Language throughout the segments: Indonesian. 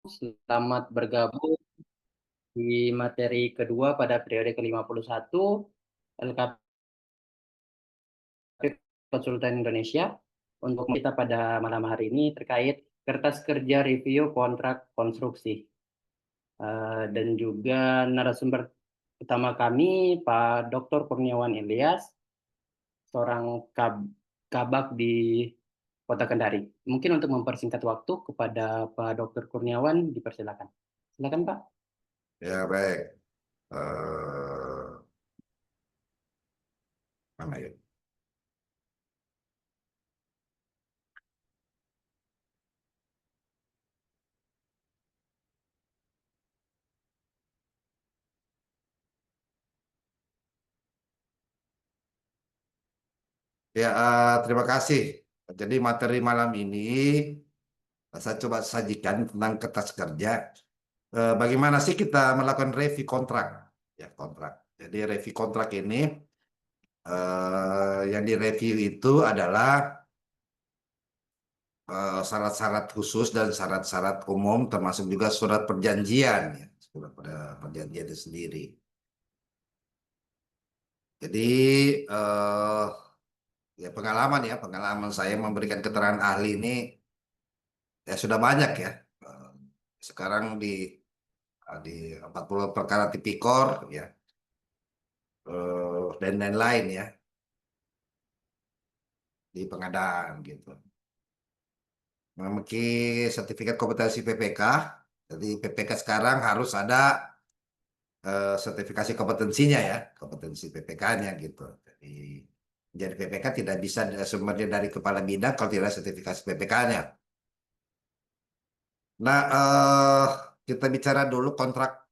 Selamat bergabung di materi kedua pada periode ke-51 LKP Konsultan Indonesia. Untuk kita pada malam hari ini terkait kertas kerja review kontrak konstruksi. Dan juga narasumber utama kami Pak Dr. Kurniawan Ilyas, seorang kabak di Kota Kendari. Mungkin untuk mempersingkat waktu kepada Pak Dr. Kurniawan dipersilakan. Silakan Pak. Ya baik. Mana ya? Ya, terima kasih. Jadi materi malam ini saya coba sajikan tentang kertas kerja. Bagaimana sih kita melakukan review kontrak? Ya, kontrak. Jadi review kontrak ini yang direview itu adalah syarat-syarat khusus dan syarat-syarat umum, termasuk juga surat perjanjian, ya, surat perjanjian itu sendiri. Jadi ya pengalaman saya memberikan keterangan ahli ini ya sudah banyak ya. Sekarang di 40 perkara tipikor ya, dan lain-lain ya di pengadaan gitu. Memiliki sertifikat kompetensi PPK. Jadi PPK sekarang harus ada sertifikasi kompetensinya ya, kompetensi PPK-nya gitu. Jadi PPK tidak bisa sumbernya dari kepala bidang kalau tidak ada sertifikasi PPK-nya. Nah, kita bicara dulu kontrak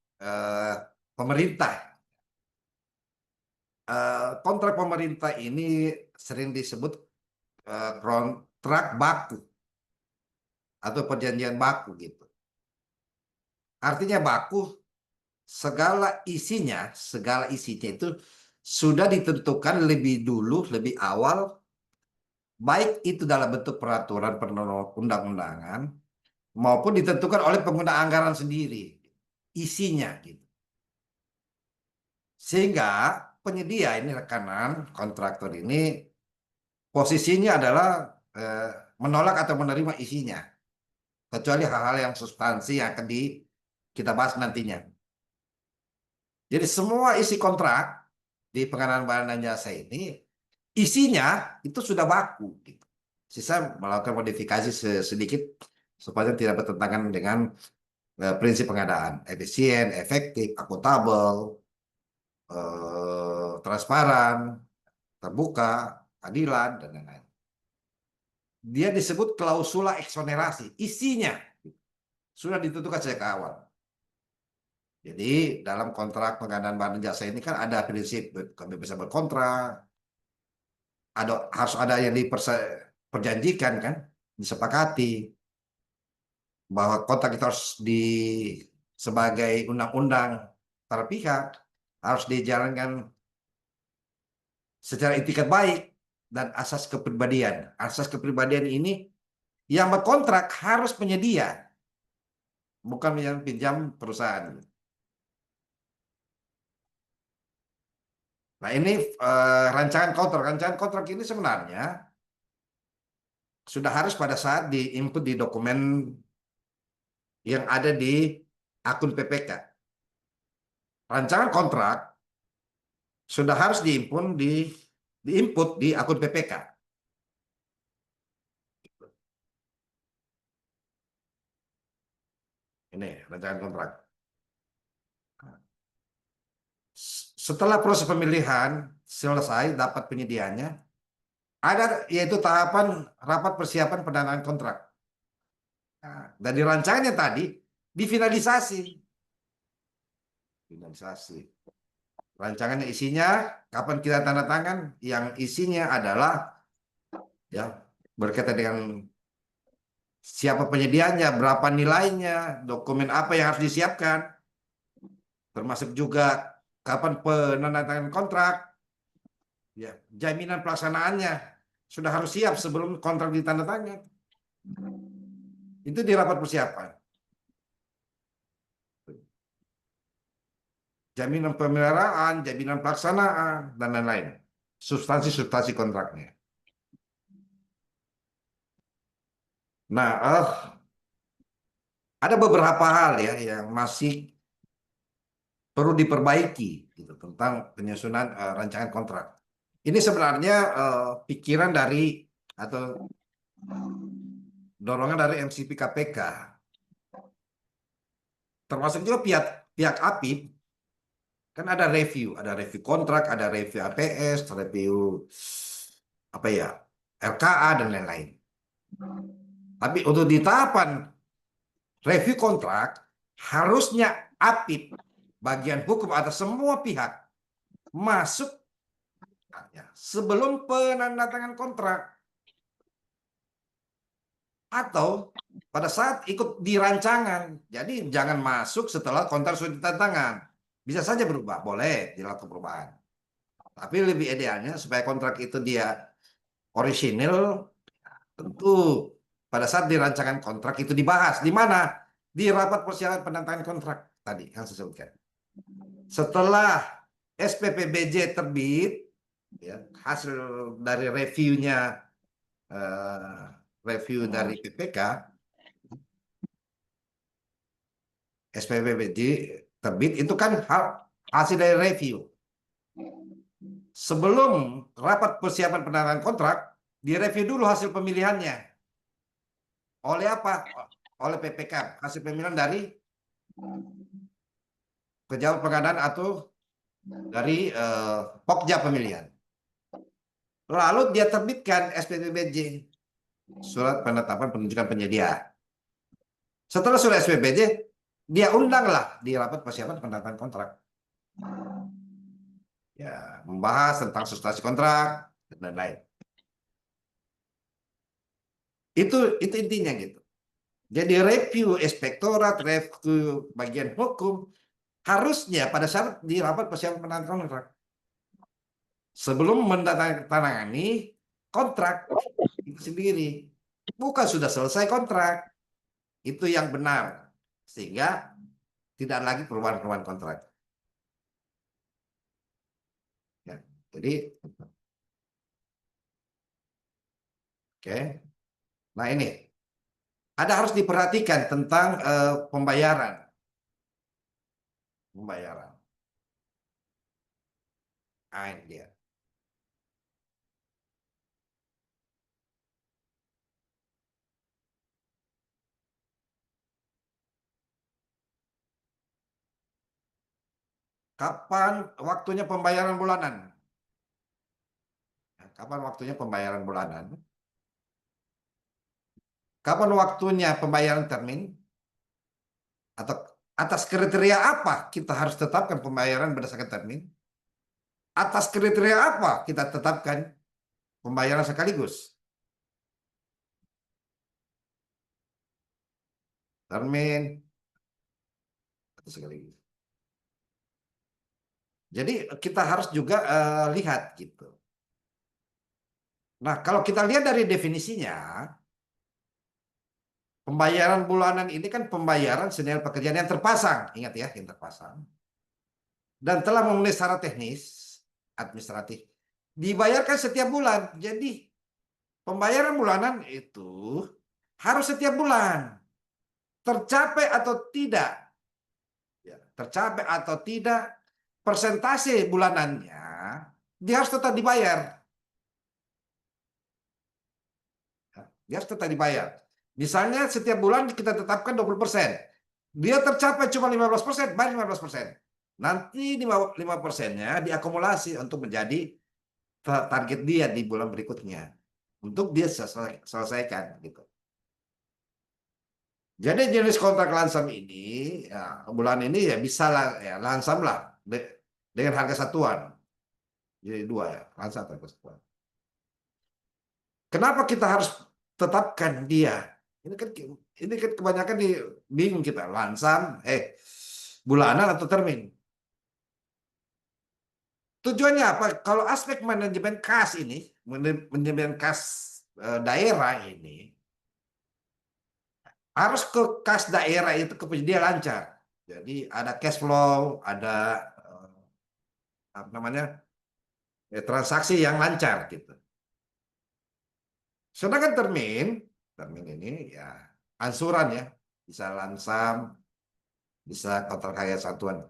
pemerintah. Kontrak pemerintah ini sering disebut kontrak baku atau perjanjian baku gitu. Artinya baku, segala isinya itu sudah ditentukan lebih dulu, lebih awal, baik itu dalam bentuk peraturan perundang-undangan maupun ditentukan oleh pengguna anggaran sendiri, isinya gitu. Sehingga penyedia ini rekanan kontraktor ini posisinya adalah menolak atau menerima isinya, kecuali hal-hal yang substansi yang akan kita bahas nantinya. Jadi semua isi kontrak di pengadaan barang dan jasa ini isinya itu sudah baku gitu. Sisa melakukan modifikasi sedikit supaya tidak bertentangan dengan prinsip pengadaan, efisien, efektif, akuntabel, transparan, terbuka, adilan, dan lain-lain. Dia disebut klausula eksonerasi. Isinya sudah ditentukan sejak awal. Jadi dalam kontrak pengadaan barang jasa ini kan ada prinsip kebebasan berkontrak, harus ada yang diperjanjikan kan, disepakati bahwa kontrak itu harus sebagai undang-undang para pihak harus dijalankan secara etikat baik dan asas kepribadian. Asas kepribadian ini yang berkontrak harus penyedia, bukan yang pinjam perusahaan. Nah ini rancangan kontrak. Rancangan kontrak ini sebenarnya sudah harus pada saat diinput di dokumen yang ada di akun PPK. Rancangan kontrak sudah harus diinput di akun PPK. Ini rancangan kontrak. Setelah proses pemilihan selesai, dapat penyediaannya, ada yaitu tahapan rapat persiapan pendanaan kontrak. Nah, dari rancangannya tadi difinalisasi. Finalisasi. Rancangannya isinya kapan kita tanda tangan, yang isinya adalah ya berkaitan dengan siapa penyediaannya, berapa nilainya, dokumen apa yang harus disiapkan, termasuk juga kapan penandatangan kontrak, ya jaminan pelaksanaannya sudah harus siap sebelum kontrak ditandatangani. Itu di rapat persiapan. jaminan pemeliharaan, jaminan pelaksanaan, dan lain-lain. Substansi-substansi kontraknya. Nah, ada beberapa hal ya yang masih perlu diperbaiki gitu, tentang penyusunan rancangan kontrak. Ini sebenarnya pikiran dari atau dorongan dari MCP KPK, termasuk juga pihak APIP. Kan ada review kontrak, ada review APS, review apa ya, RKA dan lain-lain. Tapi untuk di tahapan review kontrak, harusnya APIP, bagian hukum atas semua pihak, masuk sebelum penandatangan kontrak. Atau pada saat ikut di rancangan. Jadi jangan masuk setelah kontrak sudah ditandatangan. Bisa saja berubah, boleh dilakukan perubahan. Tapi lebih idealnya supaya kontrak itu dia orisinil, tentu pada saat di rancangan kontrak itu dibahas. Di mana? Di rapat persiapan penandatangan kontrak tadi yang saya sebutkan. Setelah SPPBJ terbit, ya, hasil dari reviewnya, review dari PPK, SPPBJ terbit, itu kan hasil dari review. Sebelum rapat persiapan penandatangan kontrak, direview dulu hasil pemilihannya. Oleh apa? Oleh PPK, hasil pemilihan dari pejabat pengadaan atau dari Pokja pemilihan. Lalu dia terbitkan SPPBJ, surat penetapan penunjukan penyedia. Setelah surat SPPBJ, dia undanglah di rapat persiapan penandatangan kontrak. Ya, membahas tentang substansi kontrak dan lain. Itu intinya gitu. Jadi review inspektorat, review bagian hukum harusnya pada saat di rapat persiapan penandatangan kontrak. Sebelum menandatangani kontrak itu sendiri. Bukan sudah selesai kontrak. Itu yang benar. Sehingga tidak lagi perubahan-perubahan kontrak. Ya, jadi oke. Nah, ini ada harus diperhatikan tentang pembayaran. Nah, ini dia. Kapan waktunya pembayaran bulanan? Kapan waktunya pembayaran bulanan? Kapan waktunya pembayaran termin? Atau atas kriteria apa kita harus tetapkan pembayaran berdasarkan termin? Atas kriteria apa kita tetapkan pembayaran sekaligus? Termin atau sekaligus. Jadi kita harus juga lihat gitu. Nah, kalau kita lihat dari definisinya, pembayaran bulanan ini kan pembayaran senilai pekerjaan yang terpasang. Ingat ya, yang terpasang. Dan telah memenuhi syarat teknis, administratif. Dibayarkan setiap bulan. Jadi pembayaran bulanan itu harus setiap bulan. Tercapai atau tidak. Ya, tercapai atau tidak, persentase bulanannya dia harus tetap dibayar. Dia harus tetap dibayar. Misalnya setiap bulan kita tetapkan 20%. Dia tercapai cuma 15%, bayar 15%. Nanti 5%-nya diakumulasi untuk menjadi target dia di bulan berikutnya. Untuk dia selesaikan gitu. Jadi jenis kontrak lansam ini, ya, bulan ini ya bisa lah, ya, lansam lah dengan harga satuan. Jadi dua ya, lansam atau harga satuan. Kenapa kita harus tetapkan dia? Ini kan kebanyakan bingung kita, lansam, bulanan atau termin. Tujuannya apa? Kalau aspek manajemen kas ini, manajemen kas daerah ini, harus ke kas daerah itu ke penyedia lancar. Jadi ada cash flow, ada apa namanya, transaksi yang lancar gitu. Sedangkan termin ini ya ansuran ya, bisa lansam, bisa kontrak karya satuan.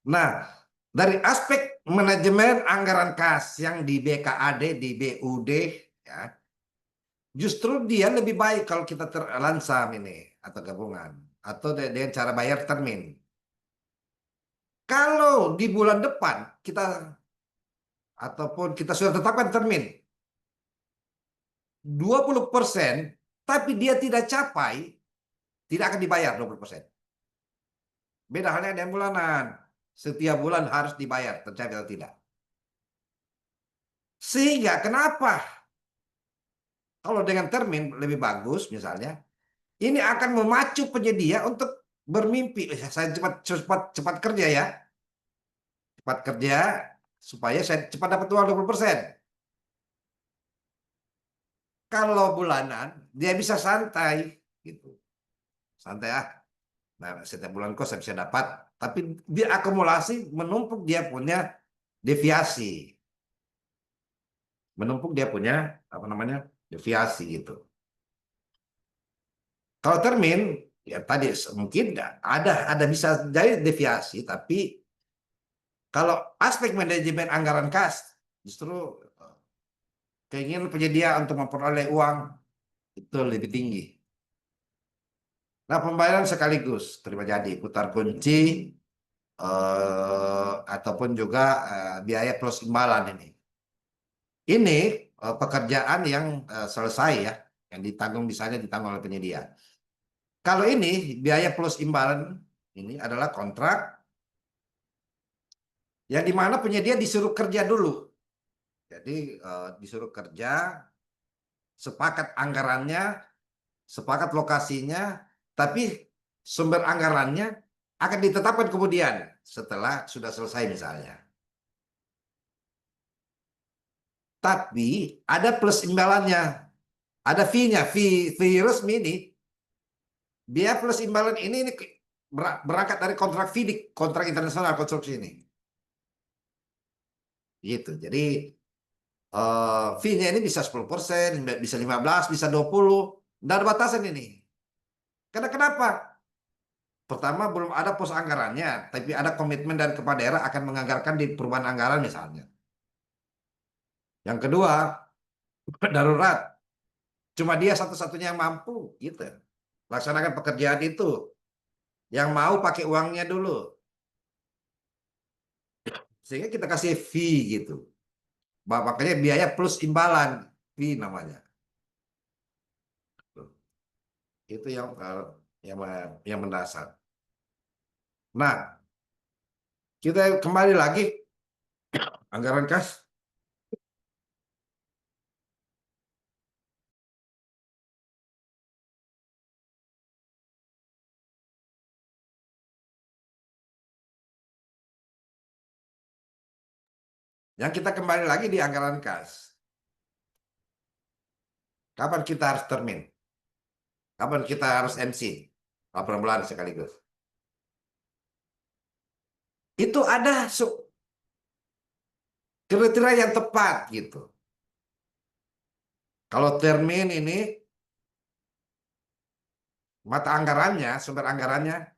Nah, dari aspek manajemen anggaran kas yang di BKAD, di BUD, ya, justru dia lebih baik kalau kita lansam ini atau gabungan atau dengan cara bayar termin. Kalau di bulan depan kita ataupun kita sudah tetapkan termin 20%, tapi dia tidak capai, tidak akan dibayar 20%. Beda halnya dengan bulanan. Setiap bulan harus dibayar, tercapai atau tidak. Sehingga kenapa kalau dengan termin lebih bagus misalnya, ini akan memacu penyedia untuk bermimpi, saya cepat kerja ya. Cepat kerja supaya saya cepat dapat uang 20%. Kalau bulanan dia bisa santai gitu. Santai ah. Nah, setiap bulan kok saya bisa dapat, tapi dia akumulasi menumpuk, dia punya deviasi. Menumpuk dia punya apa namanya? Deviasi gitu. Kalau termin ya tadi mungkin ada bisa jadi deviasi, tapi kalau aspek manajemen anggaran kas justru keinginan penyedia untuk memperoleh uang itu lebih tinggi. Nah, pembayaran sekaligus terima jadi putar kunci ataupun juga biaya plus imbalan ini. Ini pekerjaan yang selesai ya, yang ditanggung misalnya ditanggung oleh penyedia. Kalau ini biaya plus imbalan ini adalah kontrak yang dimana penyedia disuruh kerja dulu. Jadi disuruh kerja, sepakat anggarannya, sepakat lokasinya, tapi sumber anggarannya akan ditetapkan kemudian setelah sudah selesai misalnya. Tapi ada plus imbalannya, ada fee-nya, fee resmi ini. Biaya plus imbalan ini berangkat dari kontrak FIDIK, kontrak internasional konstruksi ini. Gitu. Jadi fee-nya ini bisa 10%, bisa 15%, bisa 20%. Tidak ada batasan ini. Karena kenapa? Pertama, belum ada pos anggarannya, tapi ada komitmen dari kepala daerah akan menganggarkan di perubahan anggaran misalnya. Yang kedua, darurat. Cuma dia satu-satunya yang mampu, gitu. Laksanakan pekerjaan itu. Yang mau pakai uangnya dulu. Sehingga kita kasih fee gitu. Makanya biaya plus imbalan, fee namanya. Itu yang mendasar. Nah, kita kembali lagi anggaran kas. Yang kita kembali lagi di anggaran kas. Kapan kita harus termin? Kapan kita harus MC? Laporan bulanan sekaligus. Itu ada kriteria yang tepat gitu. Kalau termin ini mata anggarannya, sumber anggarannya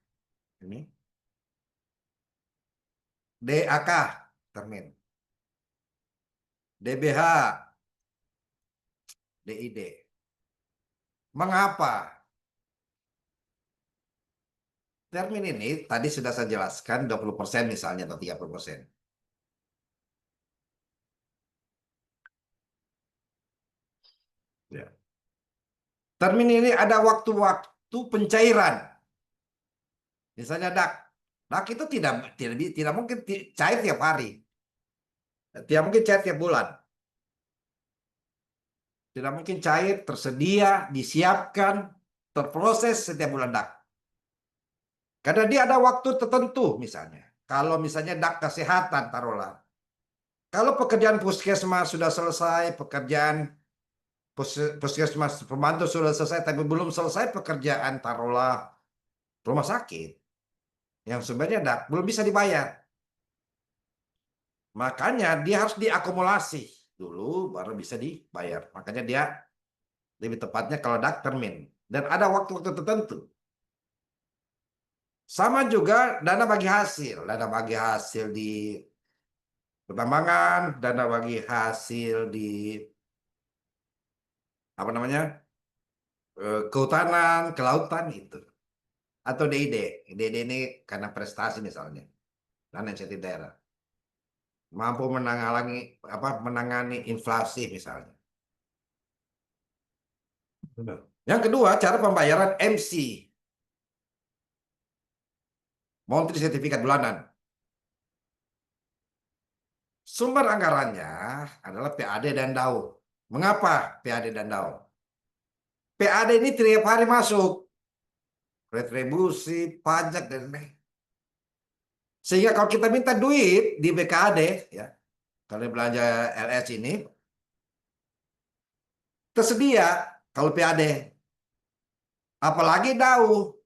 ini DAK termin, DBH, DID. Mengapa? Termin ini tadi sudah saya jelaskan 20% misalnya atau 30%. Ya. Termin ini ada waktu-waktu pencairan. Misalnya DAK. DAK itu tidak mungkin cair tiap hari. Tidak mungkin cair tiap bulan. Tidak mungkin cair, tersedia, disiapkan, terproses setiap bulan DAK. Karena dia ada waktu tertentu misalnya. Kalau misalnya DAK kesehatan taruhlah. Kalau pekerjaan puskesmas sudah selesai, pekerjaan puskesmas pembantu sudah selesai, tapi belum selesai pekerjaan taruhlah rumah sakit. Yang sebenarnya DAK belum bisa dibayar. Makanya dia harus diakumulasi dulu baru bisa dibayar. Makanya dia lebih tepatnya kalau dak termin. Dan ada waktu-waktu tertentu. Sama juga dana bagi hasil. Dana bagi hasil di pertambangan, dana bagi hasil di apa namanya, kehutanan, kelautan itu. Atau DID. DID ini karena prestasi misalnya. Dana insentif daerah. Mampu menangani inflasi misalnya. Yang kedua, cara pembayaran MC, Monthly Sertifikat Bulanan. Sumber anggarannya adalah PAD dan DAU. Mengapa PAD dan DAU? PAD ini tiap hari masuk, retribusi, pajak, dan lain. Sehingga kalau kita minta duit di BKAD, ya, kalau belanja LS ini, tersedia kalau PAD. Apalagi DAU.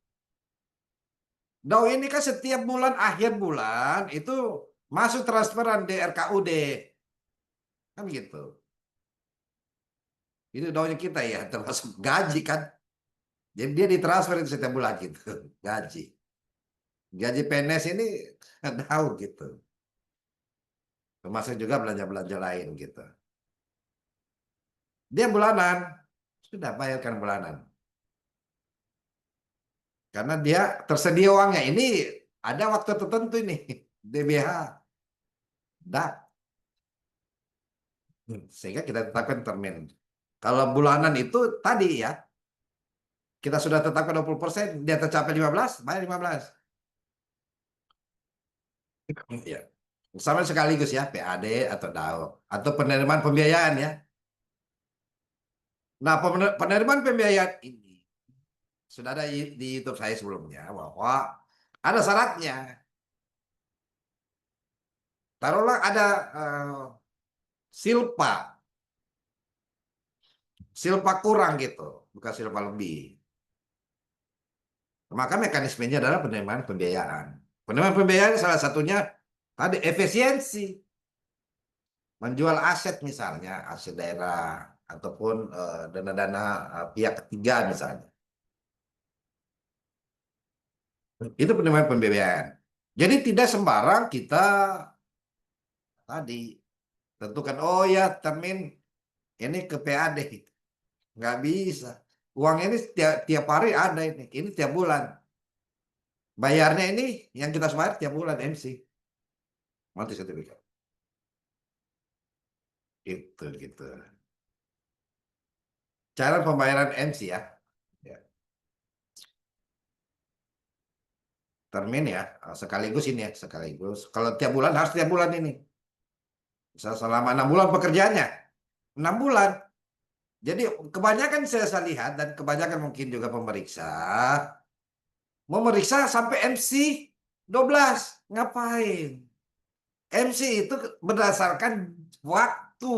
DAU ini kan setiap bulan, akhir bulan, itu masuk transferan di RKUD. Kan gitu. Itu DAU-nya kita ya, termasuk gaji kan. Jadi dia ditransfer itu setiap bulan gitu, gaji. Gaji PNS ini tahu gitu. Termasuk juga belanja-belanja lain gitu. Dia bulanan, sudah bayarkan bulanan. Karena dia tersedia uangnya. Ini ada waktu tertentu ini, DBH. Dah, sehingga kita tetapkan termin. Kalau bulanan itu tadi ya, kita sudah tetapkan 20%, dia tercapai 15, bayar 15. Ya. Sama sekaligus ya, PAD atau DAO. Atau penerimaan pembiayaan ya. Nah, penerimaan pembiayaan ini sudah ada di YouTube saya sebelumnya bahwa ada syaratnya. Taruhlah ada silpa, silpa kurang gitu, bukan silpa lebih. Maka mekanismenya adalah penerimaan pembiayaan. Penerimaan pembiayaan salah satunya tadi efisiensi, menjual aset misalnya, aset daerah ataupun dana-dana pihak ketiga misalnya. Itu penerimaan pembiayaan. Jadi tidak sembarang kita tadi tentukan, oh ya termin ini ke PAD. Nggak bisa. Uang ini tiap hari ada ini tiap bulan. Bayarnya ini yang kita bayar tiap bulan MC. Multi sertifikat. Itu gitu. Cara pembayaran MC ya. Ya. Termin ya, sekaligus ini ya, sekaligus. Kalau tiap bulan harus tiap bulan ini. Selama 6 bulan pekerjaannya. 6 bulan. Jadi kebanyakan saya lihat dan kebanyakan mungkin juga pemeriksa memeriksa sampai MC 12. Ngapain? MC itu berdasarkan waktu.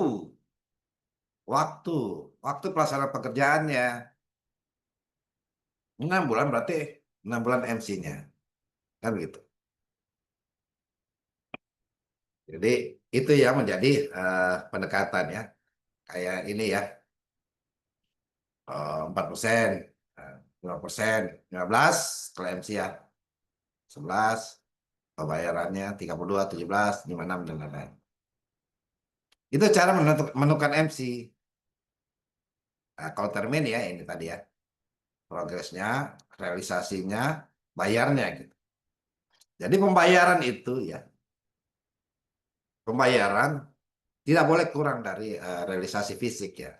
Waktu. Waktu pelaksanaan pekerjaannya. 6 bulan berarti 6 bulan MC-nya. Kan gitu. Jadi itu ya menjadi pendekatan ya. Kayak ini ya. 4%, 5%, 15 kalau MC ya. 11, pembayarannya 32, 17, 56, dan lain-lain. Itu cara menentukan MC. Nah, kalau termin ya ini tadi ya. Progresnya, realisasinya, bayarnya gitu. Jadi pembayaran itu ya, pembayaran tidak boleh kurang dari realisasi fisik ya,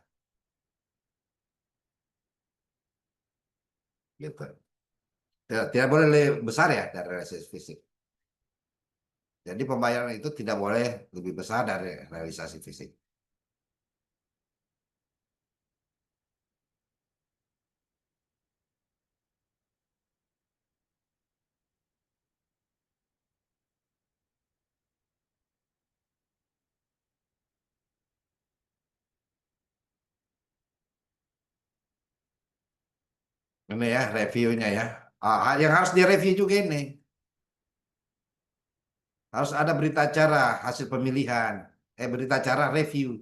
gitu. Tidak boleh lebih besar ya dari realisasi fisik. Jadi pembayaran itu tidak boleh lebih besar dari realisasi fisik. Ini ya reviewnya ya. Yang harus direview juga ini. Harus ada berita acara hasil pemilihan, berita acara review.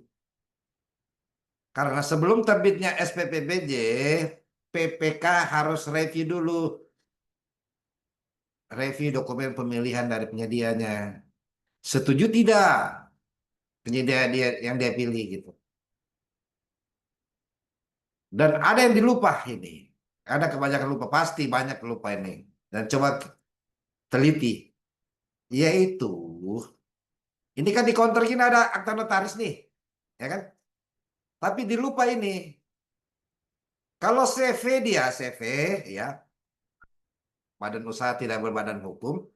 Karena sebelum terbitnya SPPBJ, PPK harus review dulu, review dokumen pemilihan dari penyedianya. Setuju tidak penyedia dia yang dia pilih gitu. Dan ada yang dilupa ini. Ada kebanyakan lupa, pasti banyak lupa ini. Dan coba teliti, yaitu ini kan di counter ini ada akta notaris nih, ya kan? Tapi dilupa ini. Kalau CV dia CV ya, badan usaha tidak berbadan hukum,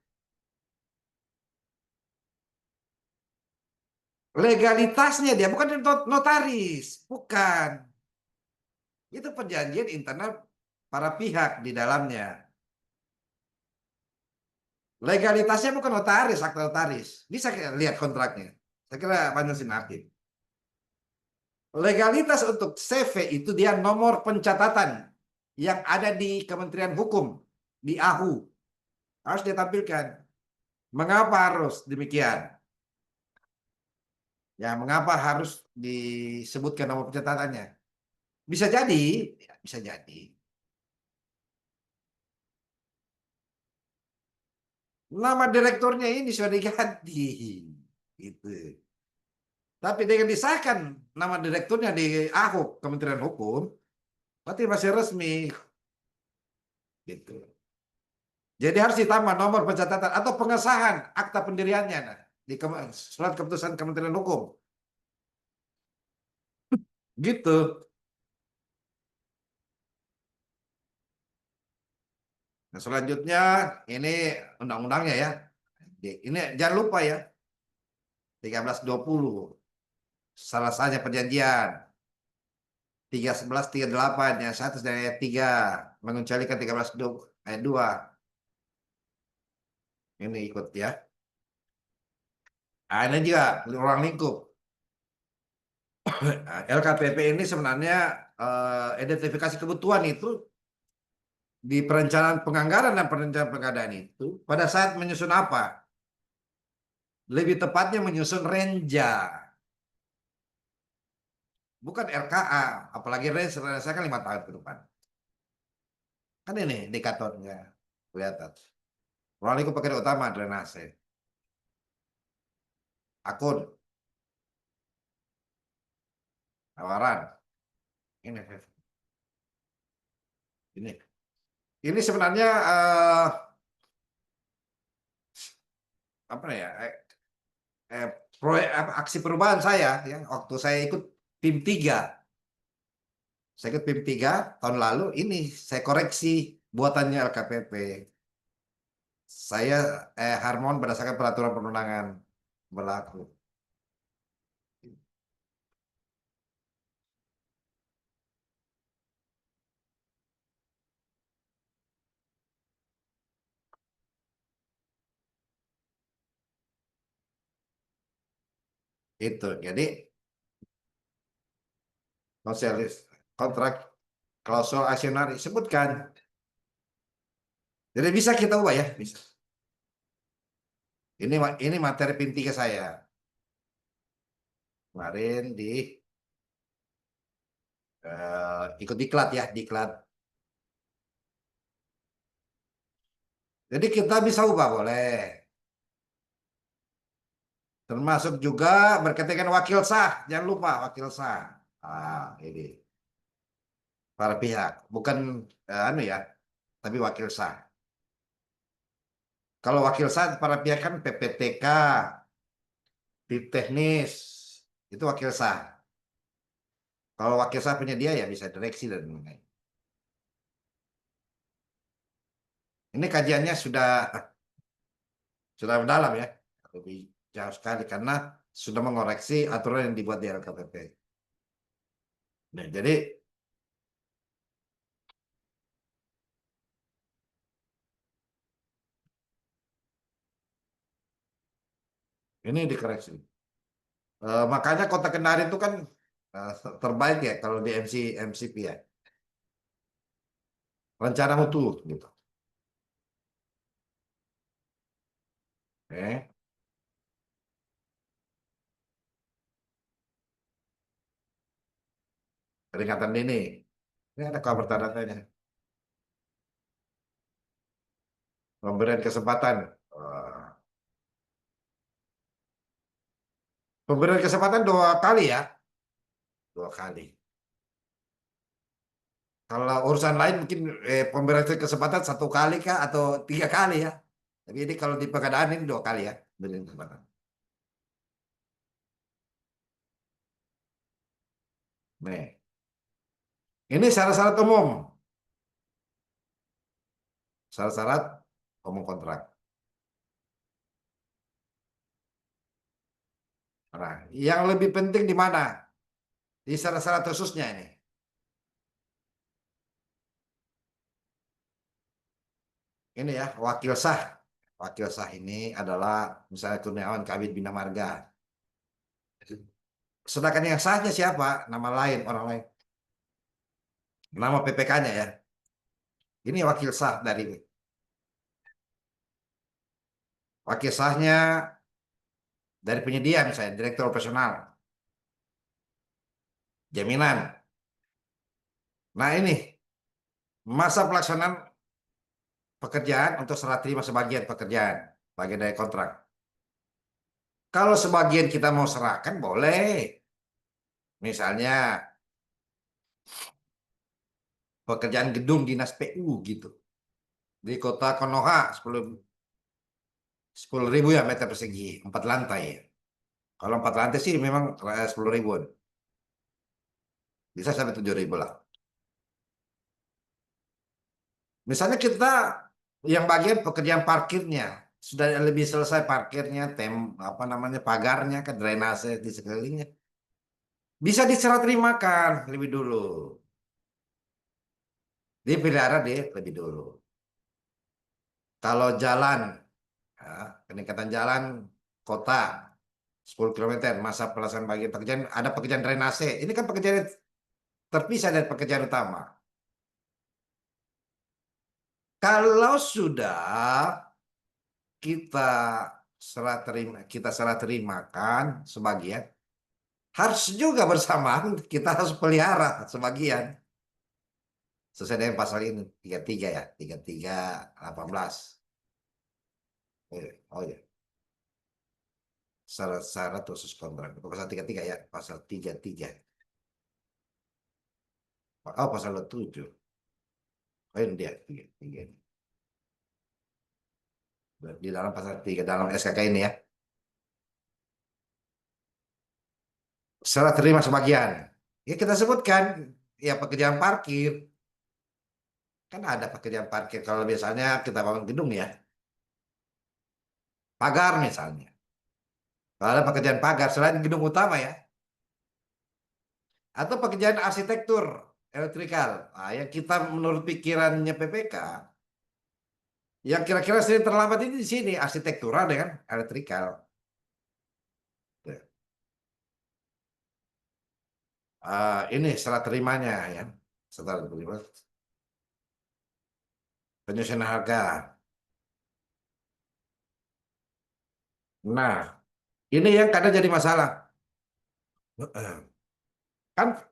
legalitasnya dia bukan notaris, bukan. Itu perjanjian internal para pihak di dalamnya. Legalitasnya bukan notaris, akta notaris. Bisa lihat kontraknya. Saya kira Pak Nusin Hakim. Legalitas untuk CV itu dia nomor pencatatan yang ada di Kementerian Hukum, di AHU. Harus ditampilkan. Mengapa harus demikian? Ya, mengapa harus disebutkan nomor pencatatannya? Bisa jadi, ya, bisa jadi. Nama direkturnya ini sudah diganti. Gitu. Tapi dengan disahkan nama direkturnya di AHU, Kementerian Hukum, berarti masih resmi. Gitu. Jadi harus ditambah nomor pencatatan atau pengesahan akta pendiriannya nah, di surat keputusan Kementerian Hukum. Gitu. Nah, selanjutnya ini undang-undangnya ya. Ini jangan lupa ya. 1320. Salah satunya perjanjian. 1338 yang satu dari ayat 3 mengecualikan 13 ayat 2. Ini ikut ya. Nah, ini juga ruang lingkup. LKPP ini sebenarnya identifikasi kebutuhan itu di perencanaan penganggaran dan perencanaan pengadaan itu pada saat menyusun apa? Lebih tepatnya menyusun renja, bukan RKA, apalagi renja saya kan 5 tahun ke depan. Kan ini indikatornya kelihatan. Ruang lingkup pekerjaan utama drainase, akun, tawaran, ini, ini, ini sebenarnya apa ya? Proyek aksi perubahan saya ya waktu saya ikut tim 3. Saya ikut tim 3 tahun lalu ini saya koreksi buatannya LKPP. Saya harmon berdasarkan peraturan perundangan berlaku. Itu. Jadi konselis kontrak klausul aksionari sebutkan. Jadi bisa kita ubah ya, bisa. Ini materi PIM 3 saya. Kemarin ikut diklat ya, diklat. Jadi kita bisa ubah boleh. Termasuk juga berkaitan dengan wakil sah, jangan lupa wakil sah. Ini para pihak, bukan anu ya, tapi wakil sah. Kalau wakil sah para pihak kan PPTK, tim teknis, itu wakil sah. Kalau wakil sah penyedia ya bisa direksi dan lain-lain. Ini kajiannya sudah mendalam ya, lebih jauh sekali karena sudah mengoreksi aturan yang dibuat di LKPP. Nah, jadi ini dikoreksi. Makanya Kota Kendari itu kan terbaik ya kalau di MCP ya. Rencana mutu gitu. Oke. peringatan dini. Ini ada cover tanda tanya. Pemberian kesempatan. Pemberian kesempatan 2 kali ya. 2 kali. Kalau urusan lain mungkin pemberian kesempatan 1 kali kah atau 3 kali ya. Tapi ini kalau di pengadaan ini 2 kali ya. Pemberian kesempatan. Nih. Ini syarat-syarat umum. Syarat-syarat umum kontrak. Nah, yang lebih penting di mana? Di syarat-syarat khususnya ini. Ini ya, wakil sah. Wakil sah ini adalah misalnya Kurniawan Kabit Bina Marga. Sedangkan yang sahnya siapa? Nama lain, orang lain. Nama PPK-nya ya. Ini wakil sah dari wakil sahnya dari penyedia misalnya, direktur operasional, jaminan. Nah ini masa pelaksanaan pekerjaan untuk serah terima sebagian pekerjaan, bagian dari kontrak. Kalau sebagian kita mau serahkan boleh. Misalnya pekerjaan gedung dinas PU gitu. Di kota Konoha 10.000 ya meter persegi, 4 lantai. Kalau 4 lantai sih memang 10.000. Bisa sampai 7.000 lah. Misalnya kita yang bagian pekerjaan parkirnya sudah lebih selesai parkirnya, apa namanya pagarnya, kan drainase di sekelilingnya. Bisa diserah terimakan lebih dulu. Dipelihara deh lebih dulu. Kalau jalan, ya, peningkatan jalan kota 10 kilometer, masa pelaksanaan bagian pekerjaan, ada pekerjaan drainase. Ini kan pekerjaan terpisah dari pekerjaan utama. Kalau sudah kita serah terimakan sebagian, harus juga bersamaan kita harus pelihara sebagian sesuai dengan pasal ini 33 ya, 33 18. Oh ya, syarat-syarat khusus kontrak pasal 33 ya, pasal 33. Oh pasal 7. Oh ini dia 33. Di dalam pasal 3 dalam SKK ini ya, serah terima sebagian ya, kita sebutkan ya pekerjaan parkir. Kan ada pekerjaan parkir kalau biasanya kita bangun gedung ya, pagar misalnya. Kalau ada pekerjaan pagar selain gedung utama ya, atau pekerjaan arsitektur elektrikal. Nah, yang kita menurut pikirannya PPK, yang kira-kira sering terlambat ini di sini arsitektural dengan elektrikal. Ini setelah terimanya ya, setelah terima penyusunan harga. Nah, ini yang kadang jadi masalah. Kan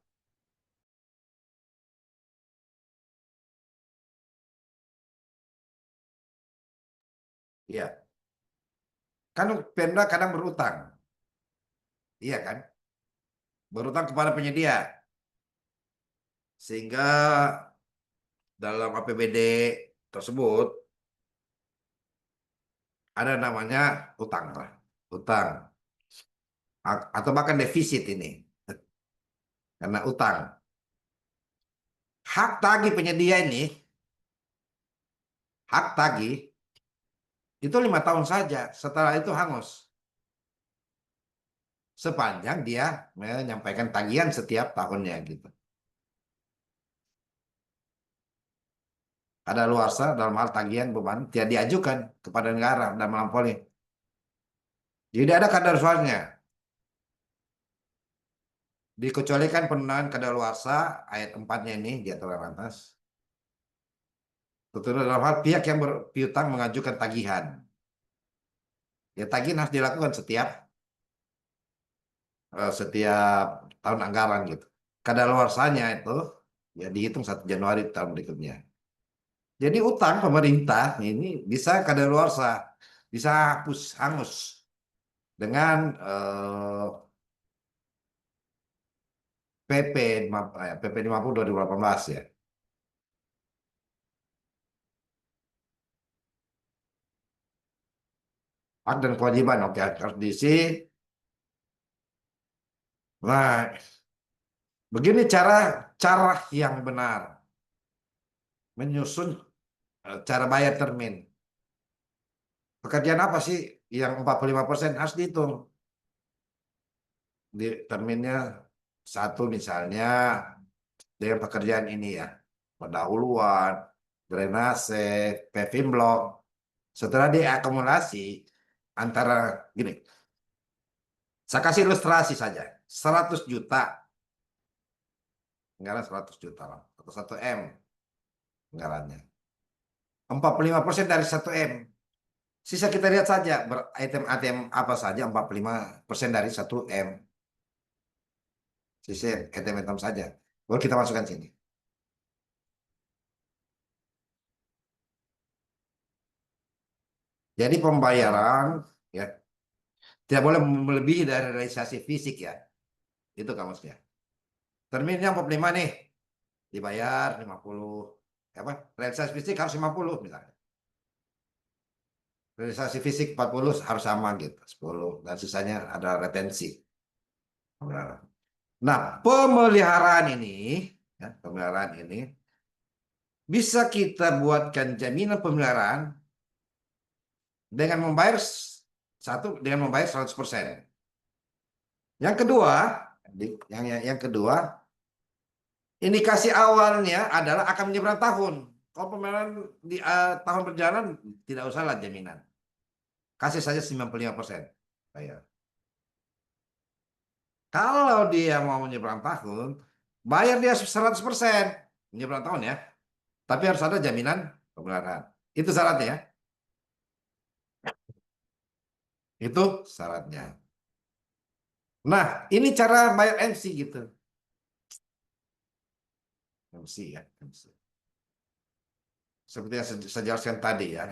ya, kan Pemda kadang berutang. Iya kan? Berutang kepada penyedia. Sehingga dalam APBD tersebut ada namanya utang lah. Utang. Atau bahkan defisit ini. Karena utang. Hak tagih penyedia ini, hak tagih itu 5 tahun saja. Setelah itu hangus. Sepanjang dia menyampaikan tagihan setiap tahunnya gitu. Ada luarsa dalam hal tagihan beban tidak diajukan kepada negara dan melampaui. Jadi ada kadaluarsanya. Dikecualikan penundaan kadaluarsa ayat 4-nya ini di aturan atas. Tertentu dalam hal pihak yang berpiutang mengajukan tagihan. Ya tagihan harus dilakukan setiap tahun anggaran gitu. kadaluarsanya itu ya dihitung 1 Januari tahun berikutnya. Jadi utang pemerintah ini bisa kadaluarsa, bisa hapus hangus dengan PP 50 2018 ya. Hak dan kewajiban, oke, harus diisi. Nah, begini cara yang benar menyusun cara bayar termin. Pekerjaan apa sih yang 45% harus dihitung di terminnya. Satu misalnya dengan pekerjaan ini ya, pendahuluan, drainase, paving block. Setelah diakumulasi antara gini, saya kasih ilustrasi saja, 100 juta, anggaran 100 juta lah, atau 1 M anggarannya. 45% dari 1 M. Sisa kita lihat saja item-item apa saja 45% dari 1 M. Sisa item-item saja. Baru kita masukkan sini. Jadi pembayaran ya tidak boleh melebihi dari realisasi fisik ya. Itu kamusnya. Terminnya 45 nih, dibayar 50. Apa? Realisasi fisik harus 50 misalnya. Realisasi fisik 40 harus sama gitu, 10 dan sisanya ada retensi. Nah, pemeliharaan ini bisa kita buatkan jaminan pemeliharaan dengan membayar dengan membayar 100%. Yang kedua, yang kedua, indikasi awalnya adalah akan menyeberang tahun. Kalau pemeliharaan di tahun berjalan tidak usahlah jaminan. Kasih saja 95%. Bayar. Kalau dia mau menyeberang tahun, bayar dia 100% menyeberang tahun ya. Tapi harus ada jaminan pemeliharaan. Itu syaratnya ya. Itu syaratnya. Nah, ini cara bayar MC gitu. MC ya, MC. Seperti yang saya jelaskan tadi ya.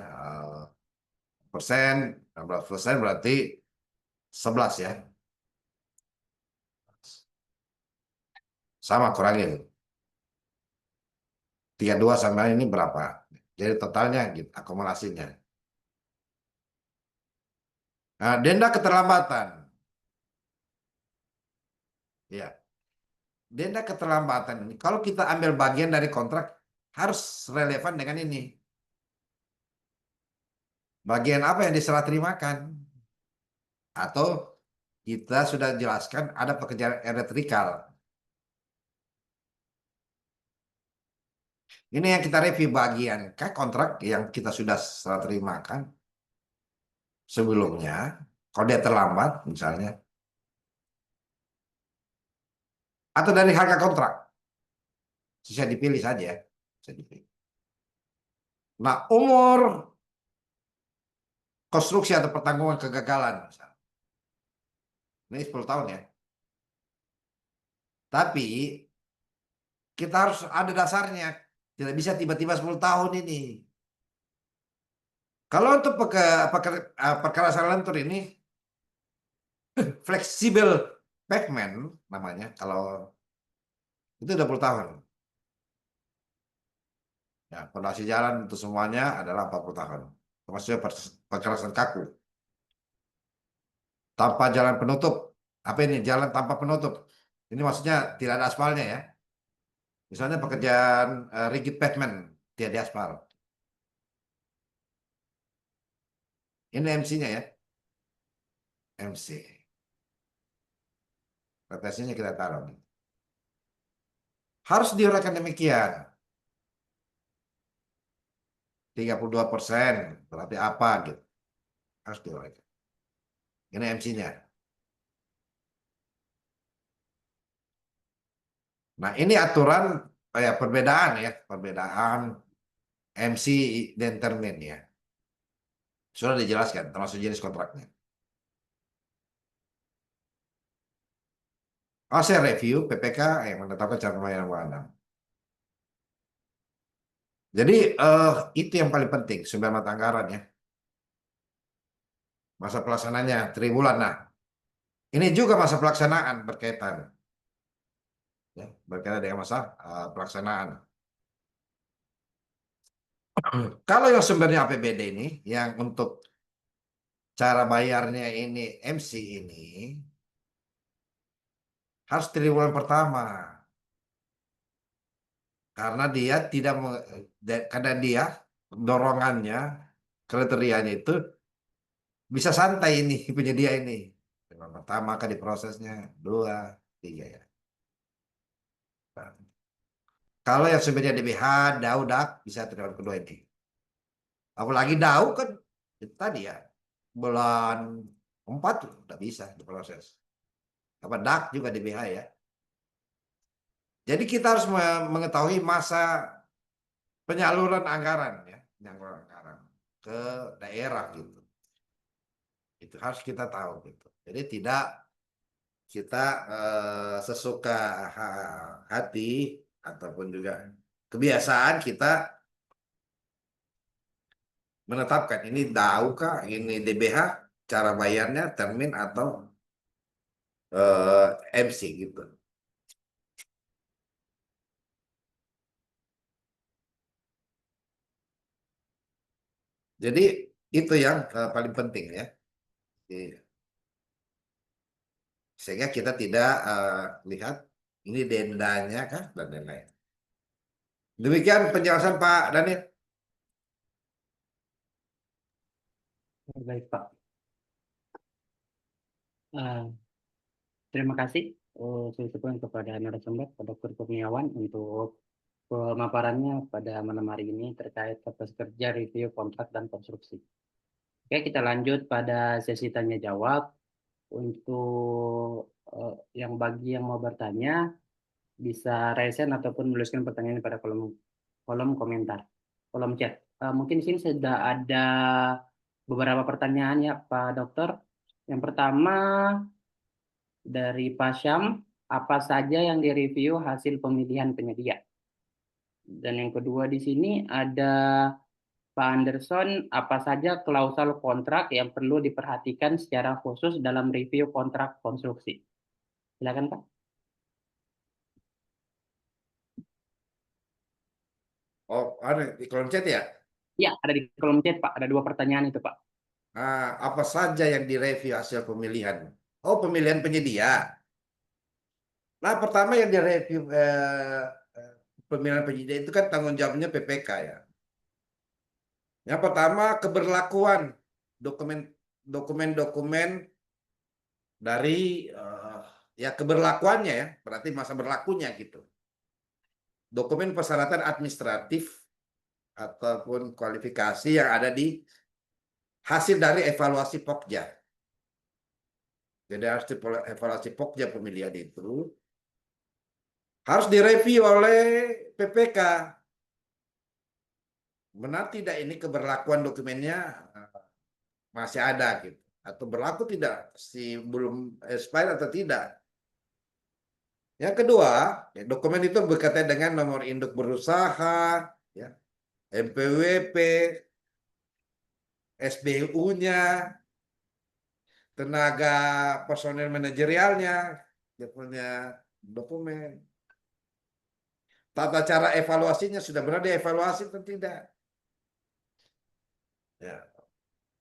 Persen, 16% berarti 11 ya. Sama kurangin. 32 sama ini berapa? Jadi totalnya gitu, akumulasinya. Nah, denda keterlambatan. Ya, denda keterlambatan ini kalau kita ambil bagian dari kontrak harus relevan dengan ini. Bagian apa yang diserah terimakan? Atau kita sudah jelaskan ada pekerjaan elektrikal. Ini yang kita review bagian kontrak yang kita sudah serah terimakan sebelumnya. Kalau dia terlambat misalnya. Atau dari harga kontrak. Bisa dipilih saja. Bisa dipilih. Nah, umur konstruksi atau pertanggungan kegagalan. Misalnya. Ini 10 tahun ya. Tapi kita harus ada dasarnya. Tidak bisa tiba-tiba 10 tahun ini. Kalau untuk perkara salah lentur ini, fleksibel pavement namanya, kalau itu 20 tahun. Ya, fondasi jalan untuk semuanya adalah 40 tahun. Termasuk perkerasan kaku. Tanpa jalan penutup. Apa ini? Jalan tanpa penutup. Ini maksudnya tidak ada aspalnya ya. Misalnya pekerjaan rigid pavement, tidak di aspal. Ini MC-nya ya. MC. Retensinya kita taruh. Harus diuraikan demikian. 32% berarti apa gitu. Harus diuraikan. Ini MC-nya. Nah, ini aturan perbedaan MC dan termin ya. Sudah dijelaskan termasuk jenis kontraknya. Hasil review PPK yang menetapkan cara pembayaran wajib. Jadi itu yang paling penting 9 mata anggaran ya. Masa pelaksananya 3 bulan. Nah, ini juga masa pelaksanaan berkaitan. Ya, berkaitan dengan masa pelaksanaan. Kalau yang sumbernya APBD ini, yang untuk cara bayarnya ini MC ini, harus 3 bulan pertama. Karena dia tidak, karena dia dorongannya, kriterianya itu bisa santai ini penyedia ini. Yang pertama kan diprosesnya, 2, 3 ya. Nah, kalau yang sumbernya DBH, DAU, DAK bisa triwulan kedua ini. Apalagi DAU kan itu tadi ya, bulan 4 udah bisa diproses. Apa DAK juga DBH ya. Jadi kita harus mengetahui masa penyaluran anggaran ya, penyaluran anggaran ke daerah gitu. Itu harus kita tahu gitu. Jadi tidak kita sesuka hati ataupun juga kebiasaan kita menetapkan ini DAU kah, ini DBH, cara bayarnya, termin atau MC gitu. Jadi itu yang paling penting ya. Sehingga kita tidak lihat ini dendanya kah dan lain-lain. Demikian penjelasan Pak Daniel. Baik, Pak. Eh, Terima kasih saya ucapkan kepada narasumber, Pak Dr. Kurniawan untuk pemaparannya pada malam hari ini terkait kertas kerja review kontrak dan konstruksi. Oke, kita lanjut pada sesi tanya jawab. Untuk yang bagi yang mau bertanya bisa raise hand ataupun menuliskan pertanyaan pada kolom kolom komentar, kolom chat. Mungkin di sini sudah ada beberapa pertanyaan ya Pak Dokter. Yang pertama dari Pak Syam, apa saja yang direview hasil pemilihan penyedia? Dan yang kedua di sini ada Pak Anderson, apa saja klausul kontrak yang perlu diperhatikan secara khusus dalam review kontrak konstruksi? Silakan Pak. Oh, ada di kolom chat ya. Ya, ada di kolom chat Pak. Ada 2 pertanyaan itu Pak. Apa saja yang direview hasil pemilihan? Oh, pemilihan penyedia. Nah, pertama yang direview pemilihan penyedia itu kan tanggung jawabnya PPK ya. Yang pertama keberlakuan dokumen-dokumen dari ya keberlakuannya ya, berarti masa berlakunya gitu. Dokumen persyaratan administratif ataupun kualifikasi yang ada di hasil dari evaluasi Pokja. Jadi harus evaluasi Pokja pemilihan itu harus direview oleh PPK. Benar tidak ini keberlakuan dokumennya masih ada gitu, atau berlaku tidak, si belum expired atau tidak. Yang kedua, ya, dokumen itu berkaitan dengan nomor induk berusaha, ya, MPWP, SBU-nya, tenaga personel manajerialnya, dia punya dokumen. Tata cara evaluasinya sudah benar dievaluasi atau tidak? Ya,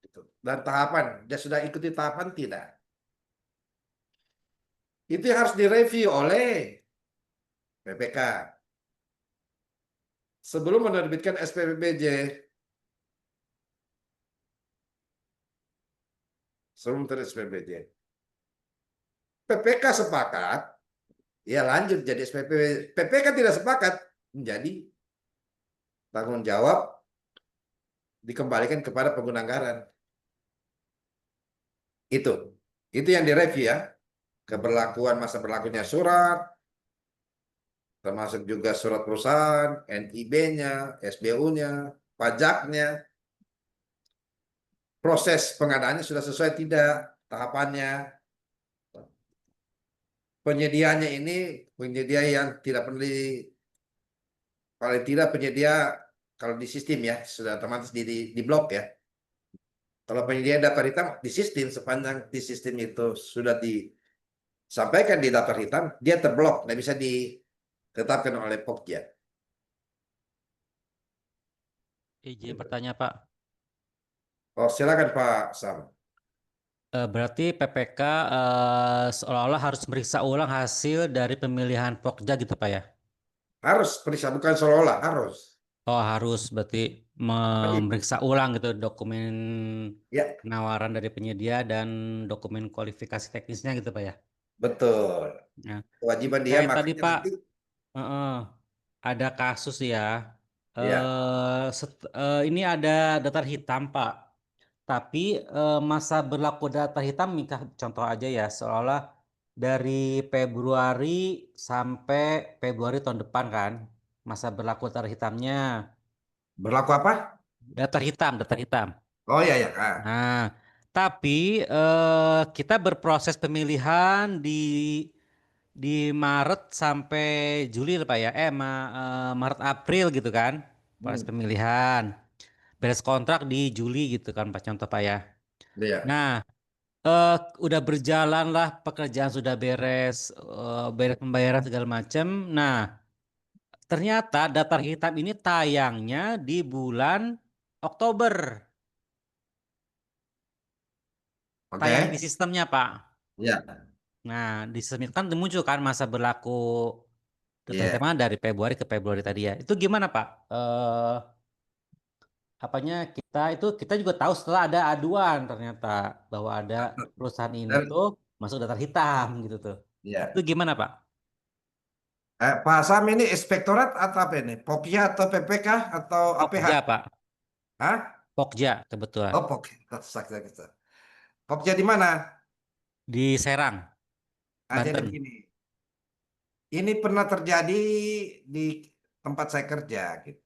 gitu. Dan tahapan, dia sudah ikuti tahapan tidak? Itu yang harus direview oleh PPK. Sebelum menerbitkan SPPBJ, sebelum terbit SPPBJ, PPK sepakat, ya lanjut jadi SPP. PPK tidak sepakat, menjadi tanggung jawab dikembalikan kepada pengguna anggaran. Itu yang direview ya. Keberlakuan masa berlakunya surat, termasuk juga surat perusahaan, NIB-nya, SBU-nya, pajaknya, proses pengadaannya sudah sesuai tidak tahapannya. Penyediaannya ini penyedia yang tidak perlu paling tidak penyedia kalau di sistem ya sudah otomatis di blok ya. Kalau penyedia daftar hitam di sistem sepanjang di sistem itu sudah disampaikan di daftar hitam, dia terblok, tidak bisa ditetapkan oleh Pokja. Izin bertanya Pak. Oh, silakan Pak Sam. Berarti PPK seolah-olah harus meriksa ulang hasil dari pemilihan Pokja gitu Pak ya? Harus periksa, bukan seolah-olah, harus. Oh harus berarti Wajib. memeriksa ulang gitu dokumen Ya, penawaran dari penyedia dan dokumen kualifikasi teknisnya gitu Pak ya? betul. Nah, Kewajiban dia kayak tadi makanya Pak, nanti. heeh, ada kasus ya. Ya, Ini ada daftar hitam Pak. Tapi masa berlaku daftar hitam, contoh aja ya, seolah dari Februari sampai Februari tahun depan kan, masa berlaku daftar hitamnya. berlaku apa? Daftar hitam, daftar hitam. Oh ya ya, Kak. Nah, tapi kita berproses pemilihan di Maret sampai Juli lah Pak ya, Maret April gitu kan, proses Hmm. pemilihan. Beres kontrak di Juli gitu kan Pak, contoh Pak ya. Ya. Nah, eh udah berjalan lah pekerjaan sudah beres, beres pembayaran segala macam. Nah, ternyata daftar hitam ini tayangnya di bulan Oktober, tayang Oke. di sistemnya Pak. Ya. Nah, di sistem itu kan muncul kan masa berlaku daftar Iya. hitamnya dari Februari ke Februari tadi ya. Itu gimana Pak? Apanya kita juga tahu setelah ada aduan ternyata bahwa ada perusahaan ini Dan tuh masuk daftar hitam gitu tuh. Itu ya. gimana Pak? Pak Sam ini inspektorat atau apa ini? Pokja atau PPK atau APH? Pokja Pak. Hah? Pokja kebetulan Oh, Pokja. Oh, sakit. Pokja di mana? di Serang, Ah, jadi Banten. begini. Ini pernah terjadi di tempat saya kerja gitu.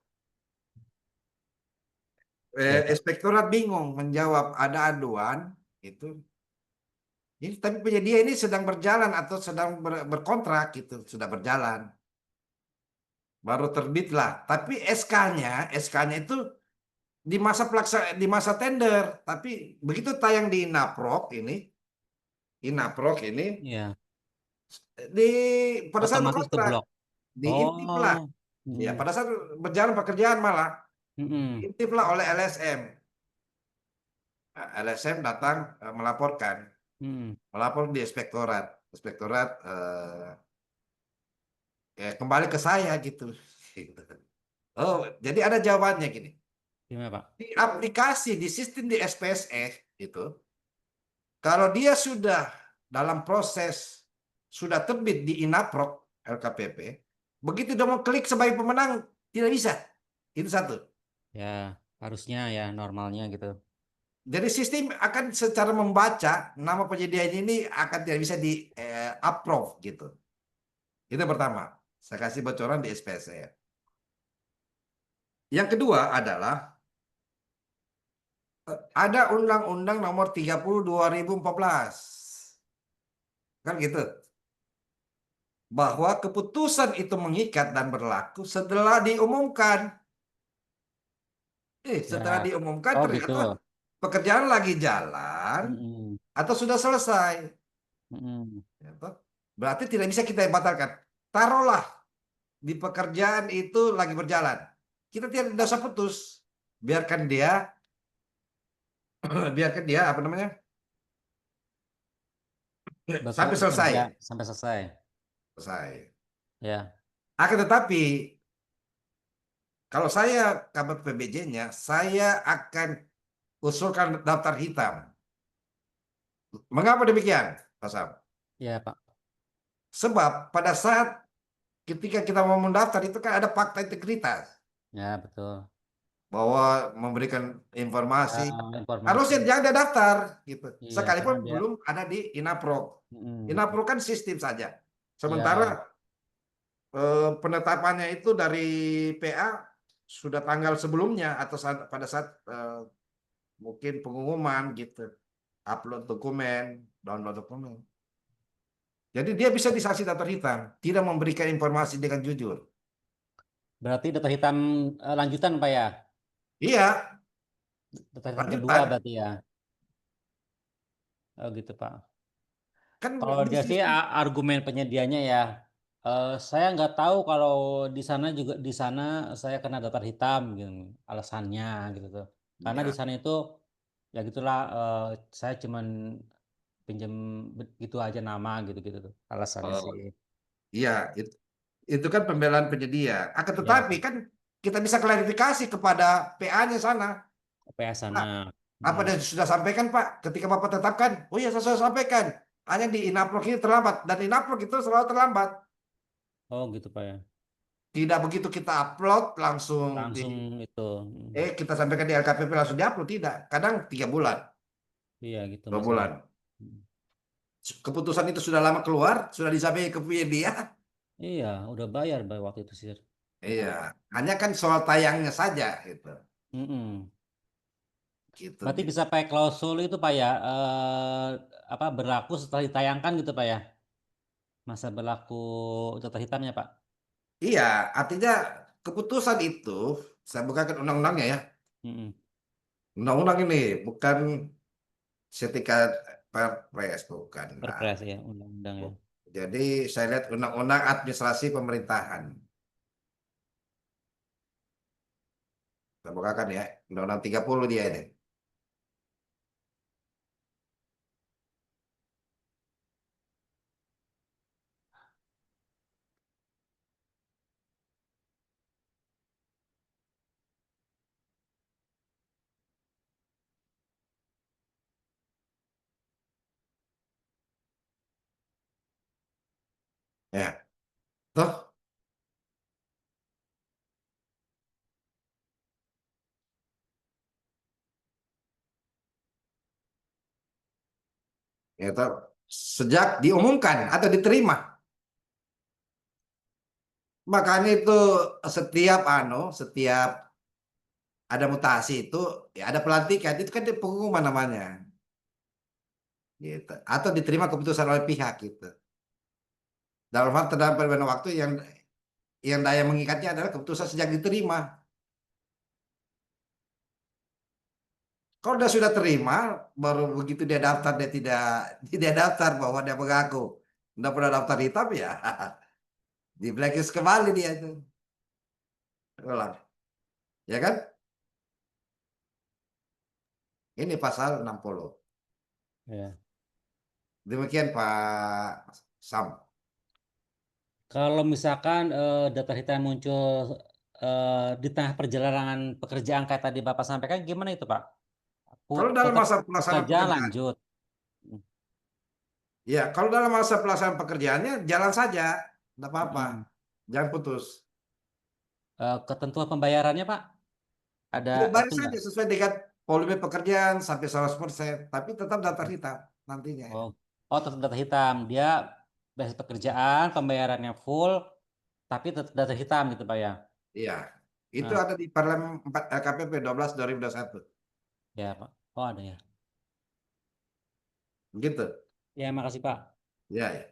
Ya Pak. Inspektorat bingung menjawab ada aduan itu. Ini tapi penyedia ini sedang berjalan atau sedang berkontrak gitu, sudah berjalan. Baru terbitlah. Tapi SK-nya itu di masa tender. Tapi begitu tayang di Inaprok ini Ya, di pada saat otomatis berkontrak terblok. diintip lah. Oh. Ya, Mm-mm. pada saat berjalan pekerjaan malah Mm-mm. diintip lah oleh LSM. Nah, LSM datang melaporkan, Mm-mm. melapor di inspektorat. Inspektorat ya, kembali ke saya gitu. Oh, jadi ada jawabannya gini. Gimana Pak? Di aplikasi di sistem di SPSE itu, kalau dia sudah dalam proses sudah terbit di Inaprok LKPP, begitu dia mau klik sebagai pemenang tidak bisa. Itu satu. Ya, harusnya ya normalnya gitu. Jadi sistem akan secara membaca nama penyedia ini akan tidak bisa di approve gitu. Itu pertama. Saya kasih bocoran di SPSE. Yang kedua adalah ada Undang-Undang Nomor 30 2014. Kan gitu. Bahwa keputusan itu mengikat dan berlaku setelah diumumkan. Setelah Ya. diumumkan Oh gitu. ternyata pekerjaan lagi jalan Mm-mm. atau sudah selesai. Mm-mm. Ya, toh. Berarti tidak bisa kita batalkan. Taruhlah di pekerjaan itu lagi berjalan. Kita tidak usah putus. Biarkan dia, biarkan dia apa namanya sampai selesai. Bekerja sampai selesai. Selesai. Ya. Akan tetapi kalau saya kabar PBJ-nya, saya akan usulkan daftar hitam. Mengapa demikian, Pak Sam? Ya Pak. Sebab pada saat ketika kita mau mendaftar itu kan ada fakta integritas Ya betul. bahwa memberikan informasi. Informasi. Harusnya jangan ada daftar gitu. Iya Sekalipun karena dia. belum ada di Inaprok. Mm-mm. Inaprok kan sistem saja. Ya Sementara ya. penetapannya itu dari PA sudah tanggal sebelumnya atau pada saat mungkin pengumuman gitu. Upload dokumen, download dokumen. Jadi dia bisa disanksi daftar hitam, tidak memberikan informasi dengan jujur. Berarti daftar hitam lanjutan Pak ya? Iya, Daftar hitam kedua lanjutan. berarti ya? Oh gitu Pak. Kan Kalau di dia sih sistem. argumen penyedianya ya, saya nggak tahu kalau di sana juga di sana saya kena daftar hitam gitu, alasannya gitu tuh. Karena di Ya. sana itu ya gitulah, saya cuman pinjam gitu aja nama gitu-gitu tuh alasannya Oh, sih. iya, itu kan pembelaan penyedia. Akan Ya tetapi Pak, kan kita bisa klarifikasi kepada PA-nya sana. PA Pak, sana. apa Mm. dia sudah sampaikan Pak ketika Bapak tetapkan? Oh iya, saya sudah sampaikan. Hanya di inaplog ini terlambat dan inaplog itu selalu terlambat. Oh gitu Pak ya. Tidak begitu kita upload langsung Langsung itu. kita sampaikan di LKPP langsung diupload tidak. Kadang 3 bulan, Iya gitu 2 bulan. masalah. Mm. Keputusan itu sudah lama keluar, sudah disampaikan ke dia. Iya, udah bayar Pak waktu itu sih. Iya, hanya kan soal tayangnya saja gitu. Mm-mm. Gitu Berarti dia. bisa pakai klausul itu Pak ya, apa berlaku setelah ditayangkan gitu Pak ya, masa berlaku data hitamnya Pak. Iya, artinya keputusan itu saya bukakan undang-undangnya ya. Mm-mm. Undang-undang ini bukan setingkat Perpres bukan. Nah, Perpres ya, undang-undang ya. jadi saya lihat undang-undang administrasi pemerintahan. Saya bukakan ya, undang-undang 30 dia ini. Ya, toh itu sejak diumumkan atau diterima. Makanya itu setiap ada mutasi itu ya ada pelantikan itu kan pengumuman namanya gitu atau diterima keputusan oleh pihak gitu. Dalam hal terdapat pada waktu yang daya mengikatnya adalah keputusan sejak diterima. Kalau dia sudah terima, baru begitu dia daftar dia tidak tidak daftar bahwa dia mengaku tidak pernah daftar hitam ya di blacklist kembali dia itu ulang, ya kan? Ini pasal 60. Ya. Demikian Pak Sam. Kalau misalkan data hitam muncul di tengah perjalanan pekerjaan kayak tadi Bapak sampaikan, gimana itu Pak? Kalau dalam Tetap masa pelaksanaan kerja pekerjaan, lanjut. ya kalau dalam masa pelaksanaan pekerjaannya jalan saja, tidak apa-apa, Mm. jangan putus. Ketentuan pembayarannya Pak, ada Ya, bayar itu nggak? saja sesuai dengan volume pekerjaan sampai 100%, tapi tetap daftar hitam nantinya. Oh, oh tetap data hitam. Dia basis pekerjaan, pembayarannya full, tapi tetap data hitam gitu Pak ya. Iya, itu Nah, ada di Parlemen 4 LKPP 12 2021. ya Pak. Oh ada ya. Gitu. Ya makasih Pak. Ya, ya.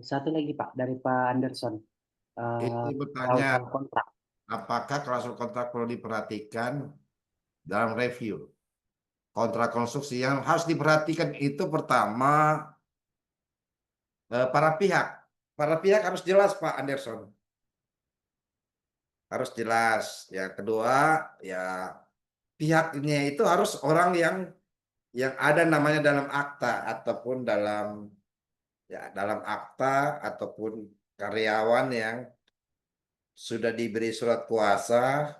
Satu lagi Pak dari Pak Anderson, Ini bertanya, klausul kontrak. apakah klausul kontrak perlu diperhatikan dalam review kontrak konstruksi? Yang harus diperhatikan itu pertama para pihak. Para pihak harus jelas Pak Anderson. Harus jelas. Yang kedua, ya pihaknya itu harus orang yang ada namanya dalam akta ataupun dalam akta ataupun karyawan yang sudah diberi surat kuasa,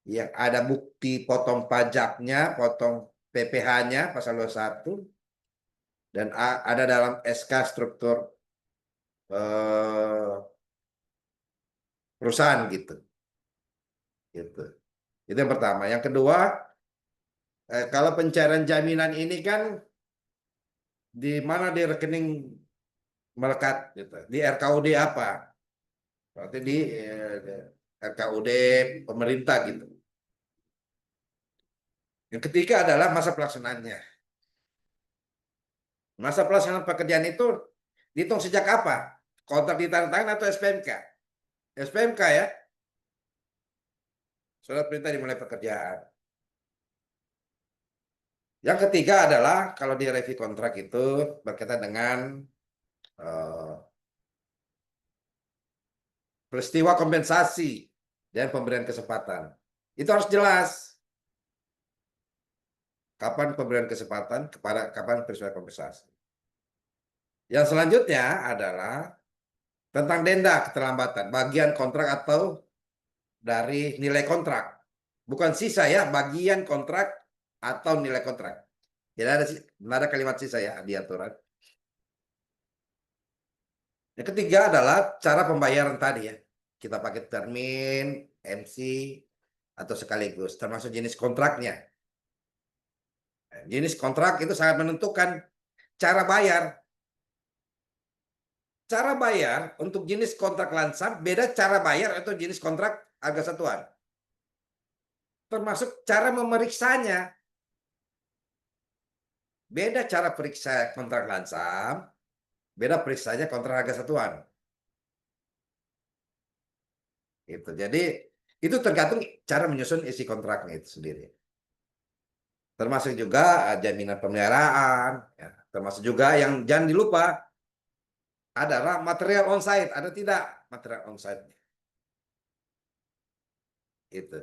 yang ada bukti potong pajaknya, potong PPh-nya pasal 21 dan ada dalam SK struktur eh, perusahaan gitu. Gitu. Itu yang pertama. Yang kedua, kalau pencairan jaminan ini kan di mana di rekening melekat gitu. Di RKUD apa? Berarti di RKUD pemerintah gitu. Yang ketiga adalah masa pelaksanaannya. Masa pelaksanaan pekerjaan itu dihitung sejak apa? Kontrak ditandatangani atau SPMK? SPMK ya, surat perintah dimulai pekerjaan. Yang ketiga adalah kalau di review kontrak itu berkaitan dengan peristiwa kompensasi dan pemberian kesempatan. Itu harus jelas. Kapan pemberian kesempatan, kapan peristiwa kompensasi. Yang selanjutnya adalah tentang denda keterlambatan, bagian kontrak atau dari nilai kontrak. Bukan sisa ya, bagian kontrak atau nilai kontrak. Tidak ada kalimat sisa ya di aturan. Yang ketiga adalah cara pembayaran tadi ya. Kita pakai termin, MC, atau sekaligus, termasuk jenis kontraknya. Jenis kontrak itu sangat menentukan cara bayar. Cara bayar untuk jenis kontrak lansam beda cara bayar atau jenis kontrak harga satuan. Termasuk cara memeriksanya. Beda cara periksa kontrak lansam, beda periksanya kontrak harga satuan. Gitu. Jadi itu tergantung cara menyusun isi kontraknya itu sendiri. Termasuk juga jaminan pemeliharaan, ya. Termasuk juga yang jangan dilupa adalah material onsite, ada tidak material onsite? Itu.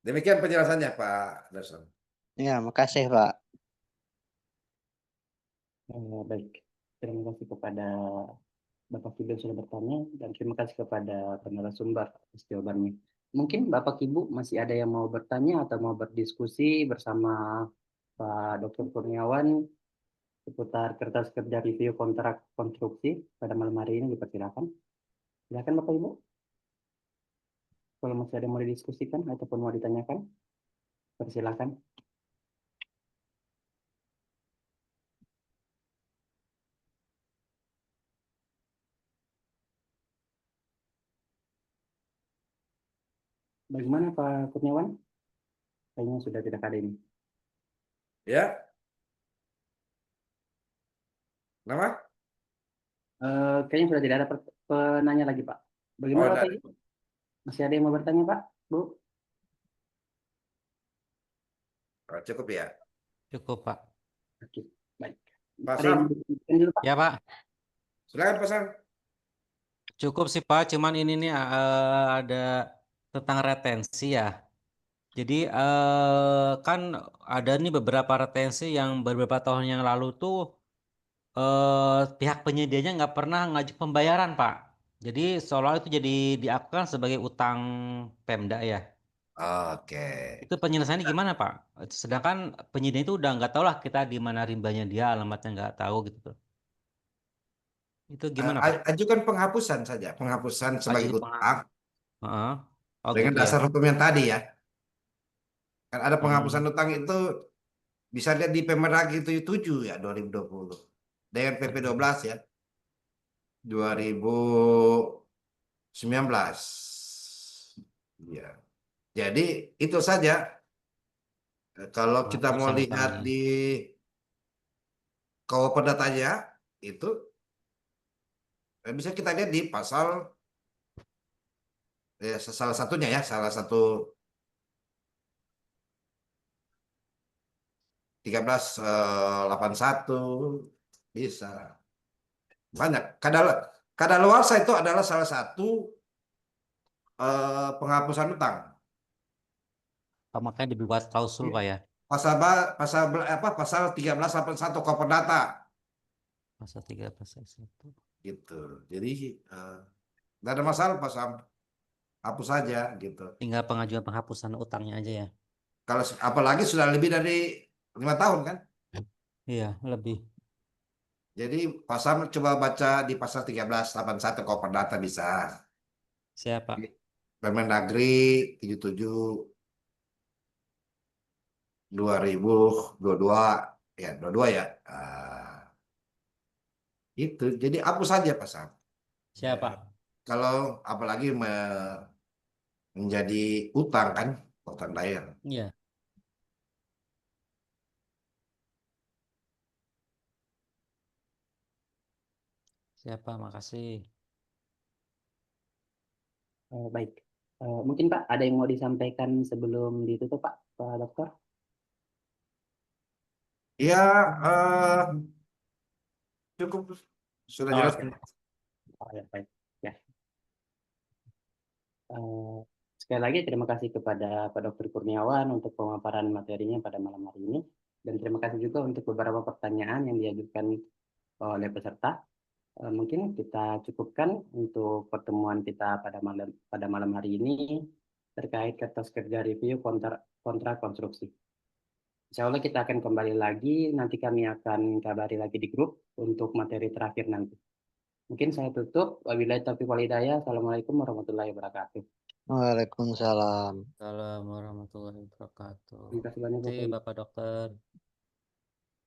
Demikian penjelasannya Pak Anderson. Ya, makasih Pak. Baik, terima kasih kepada Bapak Ibu yang sudah bertanya dan terima kasih kepada narasumber atas jawabannya. Mungkin Bapak Ibu masih ada yang mau bertanya atau mau berdiskusi bersama Pak Dr. Kurniawan seputar kertas kerja review kontrak konstruksi pada malam hari ini, dipersilakan. Silakan Bapak Ibu. Kalau masih ada yang mau didiskusikan ataupun mau ditanyakan, persilakan. Bagaimana Pak Kurniawan? Kayaknya sudah tidak ada ini. Ya. Nama? Kayaknya sudah tidak ada penanya lagi Pak. Bagaimana Oh, Bapak Ibu? Masih ada yang mau bertanya Pak? Bu? cukup ya. Cukup, Pak. Oke, baik. Pak Ada yang Sam, mau ditanyakan dulu, Pak? Ya, Pak. silakan Pak Sam. Cukup sih, Pak. Cuman ini nih ada tentang retensi ya. Jadi kan ada nih beberapa retensi yang beberapa tahun yang lalu tuh pihak penyedianya nggak pernah ngajak pembayaran, Pak. Jadi seolah itu jadi diakukan sebagai utang Pemda ya. Oke. Itu penyelesaiannya gimana, Pak? Sedangkan penyedia itu udah nggak tahu lah kita di mana rimbanya dia, alamatnya nggak tahu gitu tuh. Itu gimana, Pak? Ajukan penghapusan saja, penghapusan sebagai Ajunya utang Heeh. Oh dengan gitu ya. dasar hukum yang tadi ya. Kan ada penghapusan Hmm. utang itu bisa lihat di Permendagri 77 ya 2020 dengan PP 12 ya 2019. Ya. Jadi itu saja. Kalau kita mau Penghapusan lihat utangnya. di KUH Perdatanya itu bisa kita lihat di pasal salah satunya ya, salah satu 1381 bisa. Banyak. Kadaluarsa itu adalah salah satu penghapusan utang. Oh, makanya dibuat klausul, Pak ya. Pasal pasal 1381 KUH Perdata Pasal 3 pasal 1. gitu. Jadi nggak ada masalah pasal hapus saja gitu. Tinggal pengajuan penghapusan utangnya aja ya. Kalau apalagi sudah lebih dari 5 tahun kan. Iya, lebih. Jadi pasal coba baca di pasal 1381 KUH Perdata bisa. Siapa? Permendagri 77 2022 ya 22 ya. Itu jadi hapus saja pasal. Siapa? Kalau apalagi menjadi utang kan, utang daerah. Iya. Siapa? Makasih. Baik. Mungkin Pak ada yang mau disampaikan sebelum ditutup Pak Dokter? Ya, cukup sudah jelas. Oke. Oh, ya, baik. Ya. Eh, Sekali lagi terima kasih kepada Pak Dr. Kurniawan untuk pemaparan materinya pada malam hari ini. Dan terima kasih juga untuk beberapa pertanyaan yang diajukan oleh peserta. Mungkin kita cukupkan untuk pertemuan kita pada malam hari ini terkait kertas kerja review kontrak konstruksi. Insya Allah kita akan kembali lagi, nanti kami akan kabari lagi di grup untuk materi terakhir nanti. Mungkin saya tutup. Wabillahi taufiq wal hidayah. Assalamualaikum warahmatullahi wabarakatuh. Waalaikumsalam. Assalamualaikum warahmatullahi wabarakatuh. Terima kasih banyak Terima kasih Bapak. Bapak Dokter.